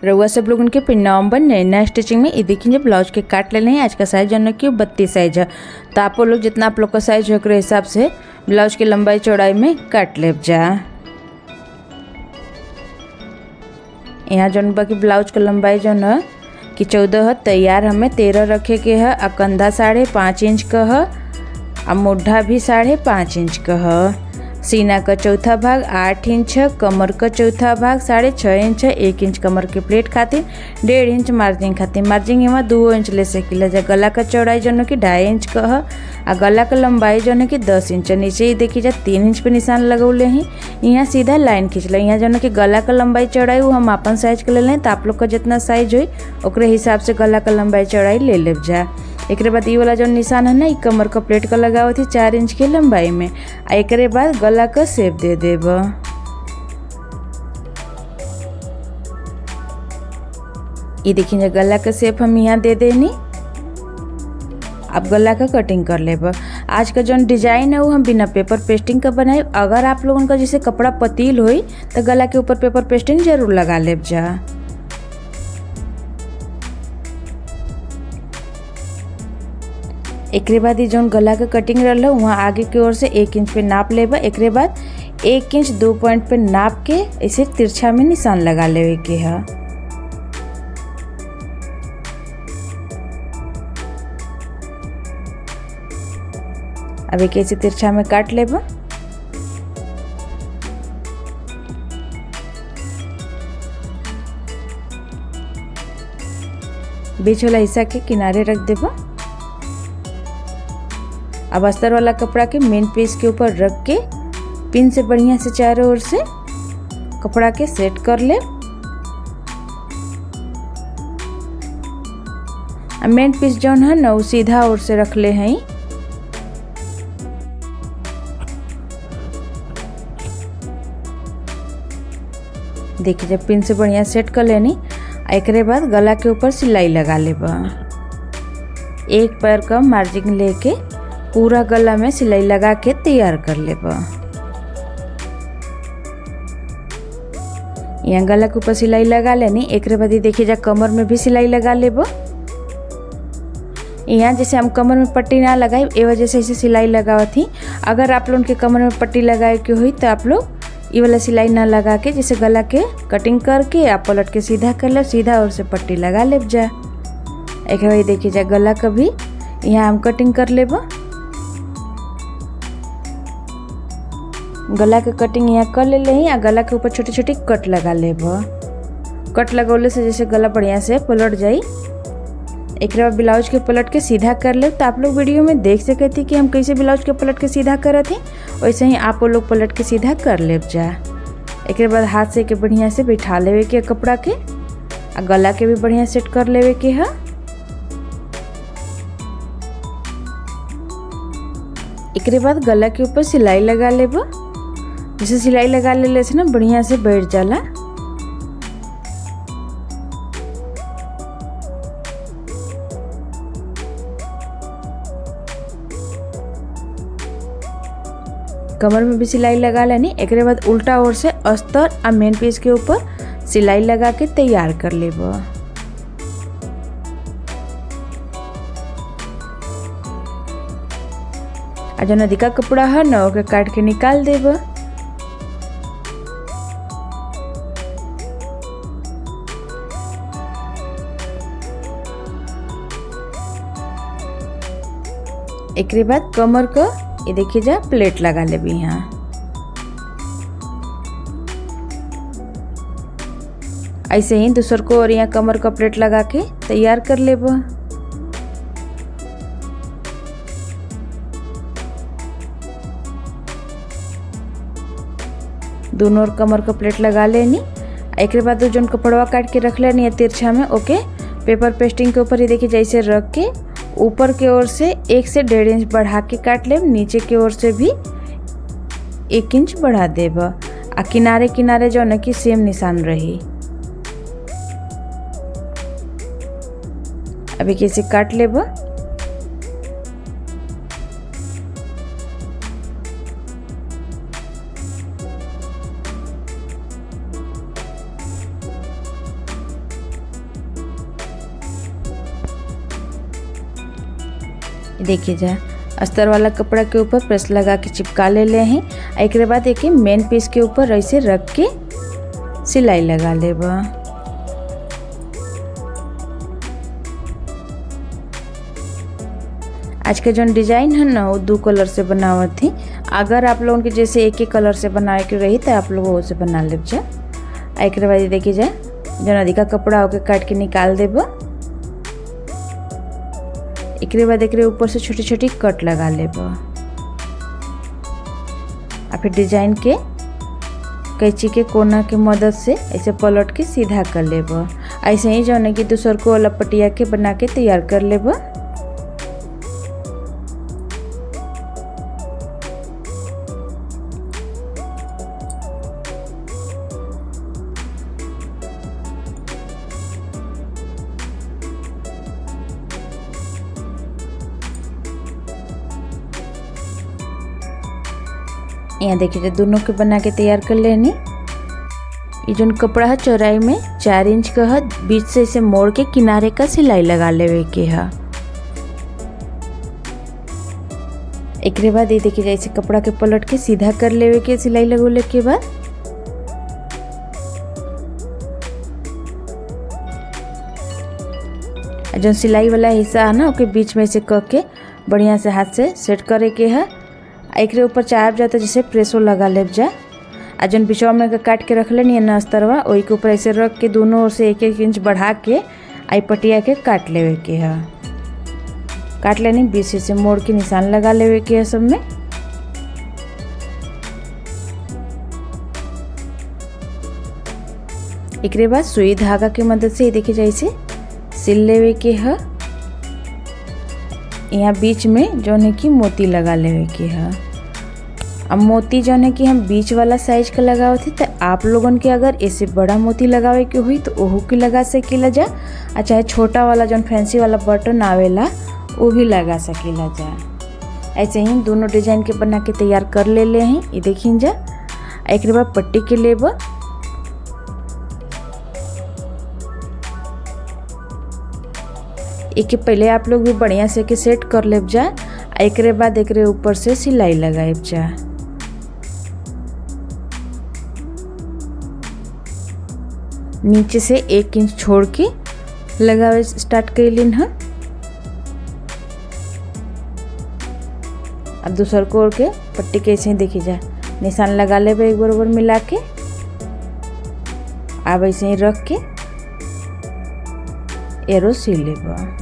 रउआ सब लोगन के नवंबर नया स्टिचिंग में ये देखिए ब्लाउज के काट लेने हैं। आज का साइज जो कि 32 साइज है। तो आप लोग जितना आप लोग का साइज हो के हिसाब से ब्लाउज की लंबाई चौड़ाई में काट ले जा। यहाँ जो बाकी ब्लाउज का लंबाई जो है कि 14 है। तैयार हमें 13 रखे के है। और कंधा 5.5 इंच का है और मुड्ढा भी 5.5 इंच का है। सीना का चौथा भाग 8 इंच है। कमर का चौथा भाग 6.5 इंच है। 1 इंच कमर के प्लेट खातिर, 1.5 इंच मार्जिंग खातिर। मार्जिंग में 2 इंच ले सकीला जा। गला का चौड़ाई जो कि 2.5 इंच का है। और गला का लंबाई जो कि 10 इंच है। नीचे ही देखिए जा 3 इंच पे निशान लगौले ही। यहाँ सीधा लाइन खींच ले। यहाँ जो कि गला का लंबाई चौड़ाई वो हम अपन साइज के ले लें। तो आप लोग का जितना साइज हो ओकरे हिसाब से गला का लंबाई चौड़ाई ले ले जा। एक बाद ये वाला जो निशान है ना ये कमर का प्लेट का लगा हुआ थी 4 इंच की लंबाई में। एक बाद गला का शेप दे देब। ये देखिए गला का शेप हम यहाँ दे देनी। अब गला का कटिंग कर लेब। आज का जो डिजाइन है वो हम बिना पेपर पेस्टिंग का बनाए। अगर आप लोगों का जैसे कपड़ा पतील हो तो गला के ऊपर पेपर पेस्टिंग जरूर लगा लेब जा। एक बाद ये जो गला का कटिंग रहा वहाँ आगे की ओर से 1 इंच पे नाप लेबा। एक बाद 1 इंच 2 पॉइंट पे नाप के इसे तिरछा में निशान लगा लेवे के है। अब एक ऐसे तिरछा में काट लेबा। बीच वाला हिस्सा के किनारे रख देबा। अब अस्तर वाला कपड़ा के मेन पीस के ऊपर रख के पिन से बढ़िया से चारों ओर से कपड़ा के सेट कर ले। मेन पीस जो है ना वो सीधा ओर से रख ले हैं। देखिए जब पिन से बढ़िया सेट कर लेनी। एक बाद गला के ऊपर सिलाई लगा लेबा। एक पैर का मार्जिन लेके पूरा गला में सिलाई लगा के तैयार कर लेबा। यहाँ गला के ऊपर सिलाई लगा लेनी। एक बाद देखिए जा कमर में भी सिलाई लगा लेबा। यहाँ जैसे हम कमर में पट्टी ना लगाए ए वजह से इसे सिलाई लगावा थी। अगर आप लोगों के कमर में पट्टी लगाए के हुई तो आप लोग ये वाला सिलाई ना लगा के जैसे गला के कटिंग करके आप पलट के सीधा कर ले। सीधा और से पट्टी लगा ले जा। एक बार देखिए जा गला का भी यहाँ हम कटिंग कर लेबा। गला के कटिंग यहाँ कर ले लें। गला के ऊपर छोटी छोटी कट लगा लेब। कट लगौले से जैसे गला बढ़िया से पलट जाई। एक बार ब्लाउज के पलट के सीधा कर ले। तो आप लोग वीडियो में देख सके थे कि हम कैसे ब्लाउज के पलट के सीधा करत हैं। वैसे ही आप लोग पलट के सीधा कर लेब जा। एक बाद हाथ से के बढ़िया से बैठा लेवे के कपड़ा के। गला के भी बढ़िया सेट कर लेवे के है। एक बाद गला के ऊपर सिलाई लगा लेब। जैसे सिलाई लगा ले से ना बढ़िया से बैठ जाला। कमर में भी सिलाई लगा लेनी। एक बाद उल्टा ओर से अस्तर और मेन पीस के ऊपर सिलाई लगा के तैयार कर लेब। जो नदी का कपड़ा है ना ओके काट के निकाल देब। एक बाद कमर का ये देखिए जा प्लेट लगा ले भी। यहाँ ऐसे ही दूसर को और यहाँ कमर का प्लेट लगा के तैयार कर लेब। दोनों और कमर का प्लेट लगा लेनी। एक बाद जो कपड़वा काट के रख लेनी है तिरछा में ओके पेपर पेस्टिंग के ऊपर ही देखिए जैसे रख के ऊपर की ओर से 1 से 1.5 इंच बढ़ा के काट ले। नीचे की ओर से भी 1 इंच बढ़ा देब। आ किनारे किनारे जो न कि सेम निशान रही। अभी कैसे काट लेब। देखिए जा अस्तर वाला कपड़ा के ऊपर प्रेस लगा के चिपका ले हैं। एक बाद एक मेन पीस के ऊपर ऐसे रख के सिलाई लगा लेब। आज का जो डिजाइन है ना वो 2 कलर से बनावत थी। अगर आप लोगों के जैसे एक ही कलर से बनाए के रही तो आप लोग वो से बना लेब जा। एक बाद देखिए जा जो अधिका कपड़ा होके काट के निकाल देब। एक बाद एक ऊपर से छोटी छोटी कट लगा लेब और फिर डिजाइन के कैंची के कोना के मदद से ऐसे पलट के सीधा कर लेब। ऐसे ही जो है कि दूसर को लपटिया के बना के तैयार कर लेब। यहाँ देखिए दोनों के बना के तैयार कर लेनी। ये जो कपड़ा है चौड़ाई में 4 इंच का है, बीच से इसे मोड़ के किनारे का सिलाई लगा लेवे के है। एक बाद ये देखिए जैसे कपड़ा के पलट के सीधा कर लेवे के सिलाई लगोले के बाद जो सिलाई वाला हिस्सा है ना उसके बीच में से करके बढ़िया से हाथ से सेट करे के है। एक ऊपर चाप जाता जैसे प्रेसो लगा लेब जा। आ जन बिचवा में काट के रख लेनी है ना अस्तरवा वही के ऊपर ऐसे रख के दोनों ओर से 1-1 इंच बढ़ा के आई पटिया के काट लेवे के है। काट लेनी बीच से मोड़ के निशान लगा लेवे के है सब में। एक बाद सुई धागा की मदद से देखिए जैसे सिल लेवे के है। यहाँ बीच में जो है कि मोती लगा लेवे के है। अब मोती जो है कि हम बीच वाला साइज का लगावे थे तो आप लोगन के अगर ऐसे बड़ा मोती लगावे के हुई तो ओहू के लगा सकीला जा। और चाहे छोटा वाला जो फैंसी वाला बटन आवेला वो भी लगा सकीला जा। ऐसे ही दोनों डिजाइन के बना के तैयार कर ले हैं। ये देखिए जा। एक बाद पट्टी के लेब। एक पहले आप लोग भी बढ़िया से के सेट कर लेब जा। एक बाद एक ऊपर से सिलाई लगाएब जा। नीचे से 1 इंच छोड़ के लगावे स्टार्ट कर लेन है। अब दूसर को के पट्टी कैसे ही देखी जा निशान लगा लेब एक बराबर मिला के। अब ऐसे ही रख के एरो सिल लेब।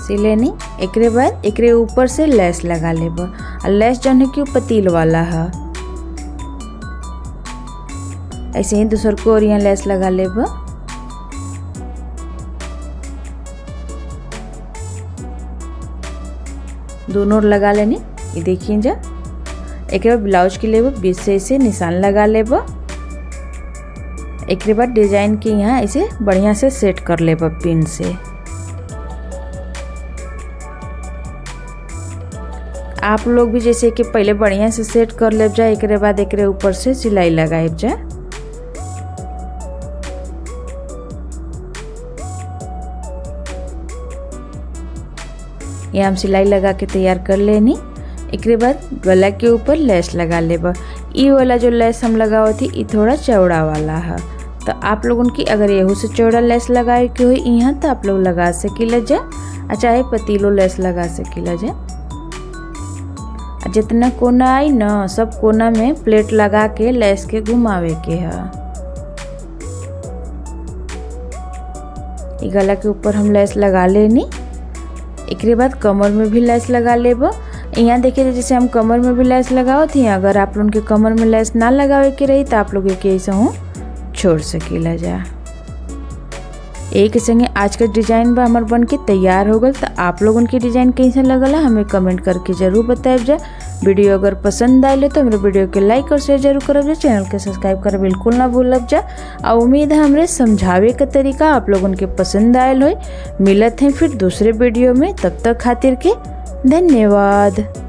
सिलेनी एक बाद एक ऊपर से लेस लगा लेब। और लेस जो है कि पतील वाला है। ऐसे ही दूसर को और यहाँ लेस लगा लेब। दोनों लगा लेनी। ये देखिए जा। एक बार ब्लाउज के लेब बीच से ऐसे निशान लगा लेब। एक बाद डिजाइन के यहाँ ऐसे बढ़िया से सेट कर लेब पिन से। आप लोग भी जैसे कि पहले बढ़िया से सेट कर लेब जा। एक बाद एक ऊपर से सिलाई लगाएब जा। ये हम सिलाई लगा के तैयार कर लेनी। एक बाद गला के ऊपर लेस लगा लेब। ये वाला जो लेस हम लगाओ थी ये थोड़ा चौड़ा वाला है। तो आप लोगों की अगर यहू से चौड़ा लेस लगाए के हो यहाँ तो आप लोग लगा सकीला जा। चाहे पतीलो लेस लगा सकीला जा। जितना कोना आई ना सब कोना में प्लेट लगा के लेस के घुमावे के है। गला के ऊपर हम लेस लगा लेनी। एक बाद कमर में भी लेस लगा लेब। यहाँ देखिए जैसे हम कमर में भी लेस लगाओ थी। अगर आप लोगों के कमर में लेस ना लगावे के रही तो आप लोग के ऐसा हूँ छोड़ सकीला जा। एक संगे आज का डिजाइन बा हमार बन के तैयार हो गल। तो आप लोगन के डिजाइन कैसे लगला हमें कमेंट करके जरूर बताएब जा। वीडियो अगर पसंद आए तो मेरे वीडियो के लाइक और शेयर जरूर करब जा, चैनल के सब्सक्राइब कर बिल्कुल ना भूलब जा। और उम्मीद है हमरे समझावे का तरीका आप लोगन के पसंद आयल हो। मिलत हैं फिर दूसरे वीडियो में, तब तक खातिर के धन्यवाद।